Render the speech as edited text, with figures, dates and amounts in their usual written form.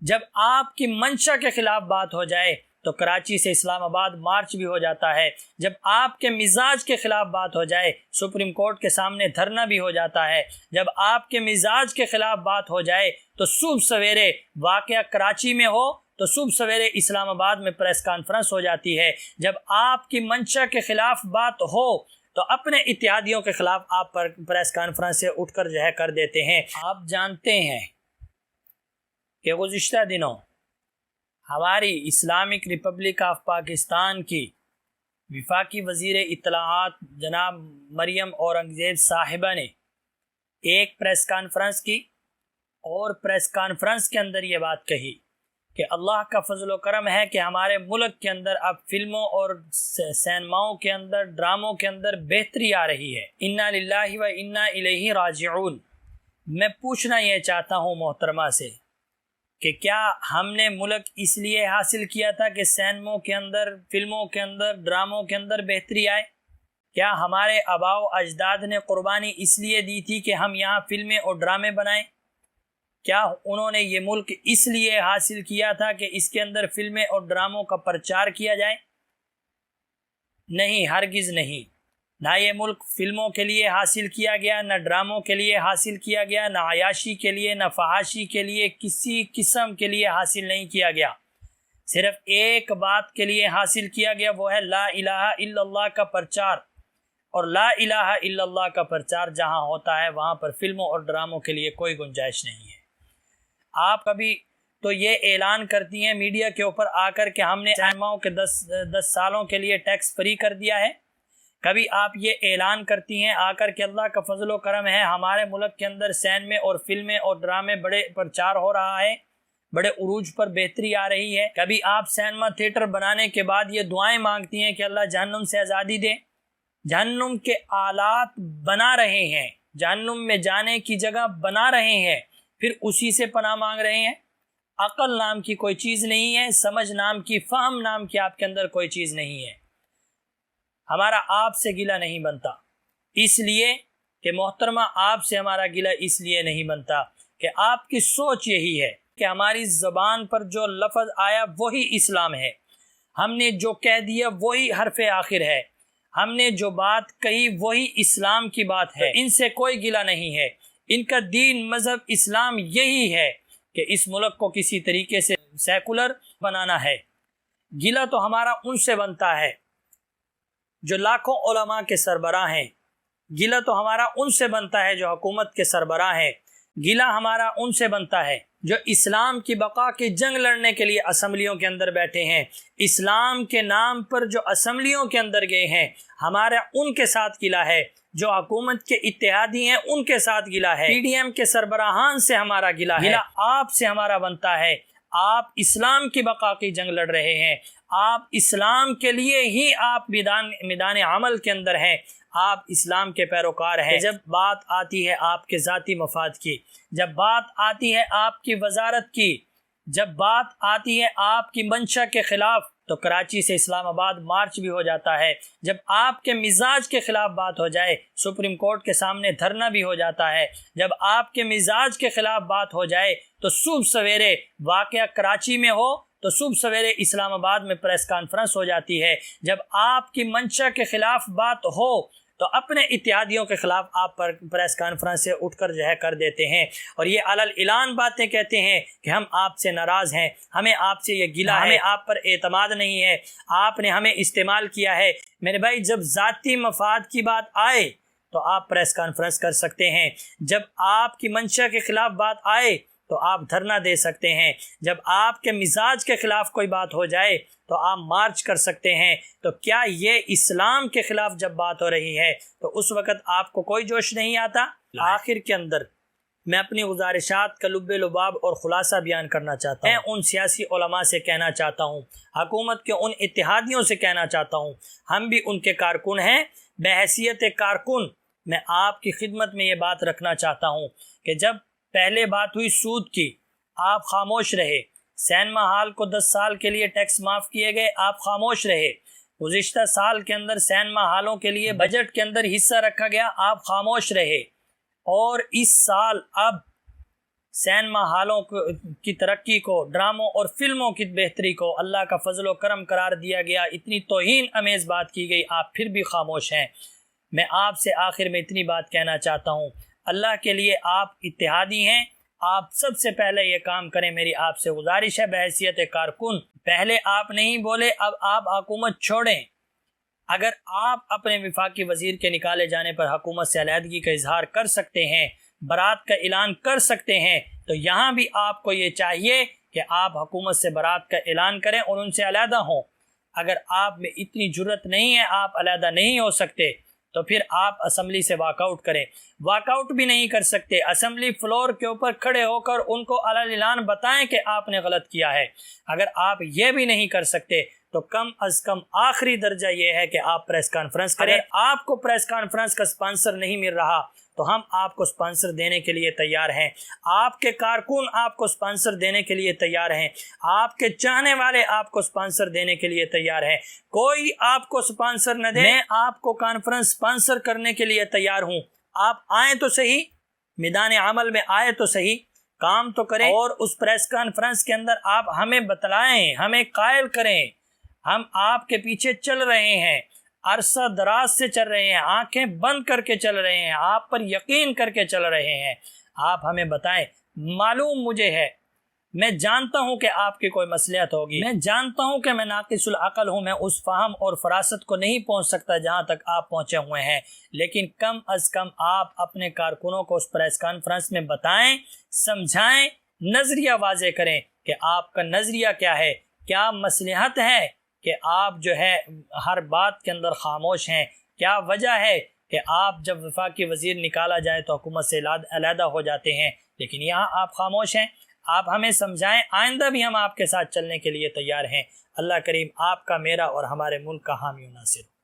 جب آپ کی منشا کے خلاف بات ہو جائے تو کراچی سے اسلام آباد مارچ بھی ہو جاتا ہے، جب آپ کے مزاج کے خلاف بات ہو جائے سپریم کورٹ کے سامنے دھرنا بھی ہو جاتا ہے، جب آپ کے مزاج کے خلاف بات ہو جائے تو صبح سویرے واقعہ کراچی میں ہو تو صبح سویرے اسلام آباد میں پریس کانفرنس ہو جاتی ہے، جب آپ کی منشا کے خلاف بات ہو تو اپنے اتحادیوں کے خلاف آپ پر پریس کانفرنس سے اٹھ کر کر دیتے ہیں۔ آپ جانتے ہیں کہ گزشتہ دنوں ہماری اسلامک ریپبلک آف پاکستان کی وفاقی وزیر اطلاعات جناب مریم اورنگزیب صاحبہ نے ایک پریس کانفرنس کی اور پریس کانفرنس کے اندر یہ بات کہی کہ اللہ کا فضل و کرم ہے کہ ہمارے ملک کے اندر اب فلموں اور سینماؤں کے اندر، ڈراموں کے اندر بہتری آ رہی ہے۔ انا للہ و انا الیہ راجعون۔ میں پوچھنا یہ چاہتا ہوں محترمہ سے کہ کیا ہم نے ملک اس لیے حاصل کیا تھا کہ سینموں کے اندر، فلموں کے اندر، ڈراموں کے اندر بہتری آئے؟ کیا ہمارے آباء و اجداد نے قربانی اس لیے دی تھی کہ ہم یہاں فلمیں اور ڈرامے بنائیں؟ کیا انہوں نے یہ ملک اس لیے حاصل کیا تھا کہ اس کے اندر فلمیں اور ڈراموں کا پرچار کیا جائے؟ نہیں، ہرگز نہیں۔ نہ یہ ملک فلموں کے لیے حاصل کیا گیا، نہ ڈراموں کے لیے حاصل کیا گیا، نہ عیاشی کے لیے، نہ فحاشی کے لیے، کسی قسم کے لیے حاصل نہیں کیا گیا۔ صرف ایک بات کے لیے حاصل کیا گیا، وہ ہے لا الہ الا اللہ کا پرچار۔ اور لا الہ الا اللہ کا پرچار جہاں ہوتا ہے وہاں پر فلموں اور ڈراموں کے لیے کوئی گنجائش نہیں ہے۔ آپ کبھی تو یہ اعلان کرتی ہیں میڈیا کے اوپر آ کر کہ ہم نے سینماؤں کے 10 سالوں کے لیے ٹیکس فری کر دیا ہے، کبھی آپ یہ اعلان کرتی ہیں آ کر کہ اللہ کا فضل و کرم ہے ہمارے ملک کے اندر سینمے اور فلمیں اور ڈرامے بڑے پرچار ہو رہا ہے، بڑے عروج پر بہتری آ رہی ہے؟ کبھی آپ سینما تھیٹر بنانے کے بعد یہ دعائیں مانگتی ہیں کہ اللہ جہنم سے آزادی دے؟ جہنم کے آلات بنا رہے ہیں، جہنم میں جانے کی جگہ بنا رہے ہیں، پھر اسی سے پناہ مانگ رہے ہیں۔ عقل نام کی کوئی چیز نہیں ہے، سمجھ نام کی، فہم نام کی آپ کے اندر کوئی چیز نہیں ہے۔ ہمارا آپ سے گلہ نہیں بنتا، اس لیے کہ محترمہ آپ سے ہمارا گلہ اس لیے نہیں بنتا کہ آپ کی سوچ یہی ہے کہ ہماری زبان پر جو لفظ آیا وہی اسلام ہے، ہم نے جو کہہ دیا وہی حرف آخر ہے، ہم نے جو بات کہی وہی اسلام کی بات ہے، ان سے کوئی گلہ نہیں ہے۔ ان کا دین، مذہب، اسلام یہی ہے کہ اس ملک کو کسی طریقے سے سیکولر بنانا ہے۔ گلہ تو ہمارا ان سے بنتا ہے جو لاکھوں علماء کے سربراہ ہیں، گلہ تو ہمارا ان سے بنتا ہے جو حکومت کے سربراہ ہیں، گلہ ہمارا ان سے بنتا ہے جو اسلام کی بقا کی جنگ لڑنے کے لیے اسمبلیوں کے اندر بیٹھے ہیں، اسلام کے نام پر جو اسمبلیوں کے اندر گئے ہیں، ہمارا ان کے ساتھ گلہ ہے۔ جو حکومت کے اتحادی ہیں ان کے ساتھ گلہ ہے، پی ڈی ایم کے سربراہان سے ہمارا گلہ ہے، گلہ آپ سے ہمارا بنتا ہے۔ آپ اسلام کی بقا کی جنگ لڑ رہے ہیں، آپ اسلام کے لیے ہی آپ میدان عمل کے اندر ہیں، آپ اسلام کے پیروکار ہیں۔ جب بات آتی ہے آپ کے ذاتی مفاد کی، جب بات آتی ہے آپ کی وزارت کی، جب بات آتی ہے آپ کی منشا کے خلاف تو کراچی سے اسلام آباد مارچ بھی ہو جاتا ہے، جب آپ کے مزاج کے خلاف بات ہو جائے سپریم کورٹ کے سامنے دھرنا بھی ہو جاتا ہے، جب آپ کے مزاج کے خلاف بات ہو جائے تو صبح سویرے واقعہ کراچی میں ہو تو صبح سویرے اسلام آباد میں پریس کانفرنس ہو جاتی ہے، جب آپ کی منشا کے خلاف بات ہو تو اپنے اتحادیوں کے خلاف آپ پر پریس کانفرنس سے اٹھ کر کر دیتے ہیں اور یہ علل اعلان باتیں کہتے ہیں کہ ہم آپ سے ناراض ہیں، ہمیں آپ سے یہ گلہ ہے، ہمیں آپ پر اعتماد نہیں ہے، آپ نے ہمیں استعمال کیا ہے۔ میرے بھائی، جب ذاتی مفاد کی بات آئے تو آپ پریس کانفرنس کر سکتے ہیں، جب آپ کی منشا کے خلاف بات آئے تو آپ دھرنا دے سکتے ہیں، جب آپ کے مزاج کے خلاف کوئی بات ہو جائے تو آپ مارچ کر سکتے ہیں۔ تو کیا یہ اسلام کے خلاف جب بات ہو رہی ہے تو اس وقت آپ کو کوئی جوش نہیں آتا؟ آخر کے اندر میں اپنی گزارشات کا لب لباب اور خلاصہ بیان کرنا چاہتا ہوں۔ میں ان سیاسی علماء سے کہنا چاہتا ہوں، حکومت کے ان اتحادیوں سے کہنا چاہتا ہوں، ہم بھی ان کے کارکن ہیں، بحیثیت کارکن میں آپ کی خدمت میں یہ بات رکھنا چاہتا ہوں کہ جب پہلے بات ہوئی سود کی، آپ خاموش رہے، سینما ہال کو 10 سال کے لیے ٹیکس معاف کیے گئے، آپ خاموش رہے، گزشتہ سال کے اندر سینما ہالوں کے لیے بجٹ کے اندر حصہ رکھا گیا، آپ خاموش رہے، اور اس سال اب سینما ہالوں کی ترقی کو، ڈراموں اور فلموں کی بہتری کو اللہ کا فضل و کرم قرار دیا گیا، اتنی توہین امیز بات کی گئی، آپ پھر بھی خاموش ہیں۔ میں آپ سے آخر میں اتنی بات کہنا چاہتا ہوں، اللہ کے لیے آپ اتحادی ہیں، آپ سب سے پہلے یہ کام کریں۔ میری آپ سے گزارش ہے بحیثیت کارکن، پہلے آپ نہیں بولے، اب آپ حکومت چھوڑیں۔ اگر آپ اپنے وفاقی وزیر کے نکالے جانے پر حکومت سے علیحدگی کا اظہار کر سکتے ہیں، برات کا اعلان کر سکتے ہیں، تو یہاں بھی آپ کو یہ چاہیے کہ آپ حکومت سے برات کا اعلان کریں اور ان سے علیحدہ ہوں۔ اگر آپ میں اتنی جرت نہیں ہے، آپ علیحدہ نہیں ہو سکتے، تو پھر آپ اسمبلی سے واک آؤٹ کریں۔ واک آؤٹ بھی نہیں کر سکتے، اسمبلی فلور کے اوپر کھڑے ہو کر ان کو علی اعلان بتائیں کہ آپ نے غلط کیا ہے۔ اگر آپ یہ بھی نہیں کر سکتے تو کم از کم آخری درجہ یہ ہے کہ آپ پریس کانفرنس کریں۔ اگر آپ کو پریس کانفرنس کا سپانسر نہیں مل رہا تو ہم آپ کو سپانسر دینے کے لیے تیار ہیں، آپ کے کارکن آپ کو سپانسر دینے کے لیے تیار ہیں، آپ کے چاہنے والے آپ کو سپانسر دینے کے لیے تیار ہیں۔ کوئی آپ کو سپانسر نہ دے، میں آپ کو کانفرنس سپانسر کرنے کے لیے تیار ہوں۔ آپ آئیں تو صحیح، میدان عمل میں آئے تو صحیح، کام تو کریں، اور اس پریس کانفرنس کے اندر آپ ہمیں بتلائیں، ہمیں قائل کریں۔ ہم آپ کے پیچھے چل رہے ہیں، عرصہ دراز سے چل رہے ہیں، آنکھیں بند کر کے چل رہے ہیں، آپ پر یقین کر کے چل رہے ہیں۔ آپ ہمیں بتائیں۔ معلوم مجھے ہے، میں جانتا ہوں کہ آپ کی کوئی مصلحت ہوگی، میں جانتا ہوں کہ میں ناقص العقل ہوں، میں اس فہم اور فراست کو نہیں پہنچ سکتا جہاں تک آپ پہنچے ہوئے ہیں، لیکن کم از کم آپ اپنے کارکنوں کو اس پریس کانفرنس میں بتائیں، سمجھائیں، نظریہ واضح کریں کہ آپ کا نظریہ کیا ہے، کیا مصلحت ہے کہ آپ جو ہے ہر بات کے اندر خاموش ہیں، کیا وجہ ہے کہ آپ جب وفاقی وزیر نکالا جائے تو حکومت سے علیحدہ ہو جاتے ہیں، لیکن یہاں آپ خاموش ہیں۔ آپ ہمیں سمجھائیں، آئندہ بھی ہم آپ کے ساتھ چلنے کے لیے تیار ہیں۔ اللہ کریم آپ کا، میرا اور ہمارے ملک کا حامی و ناصر۔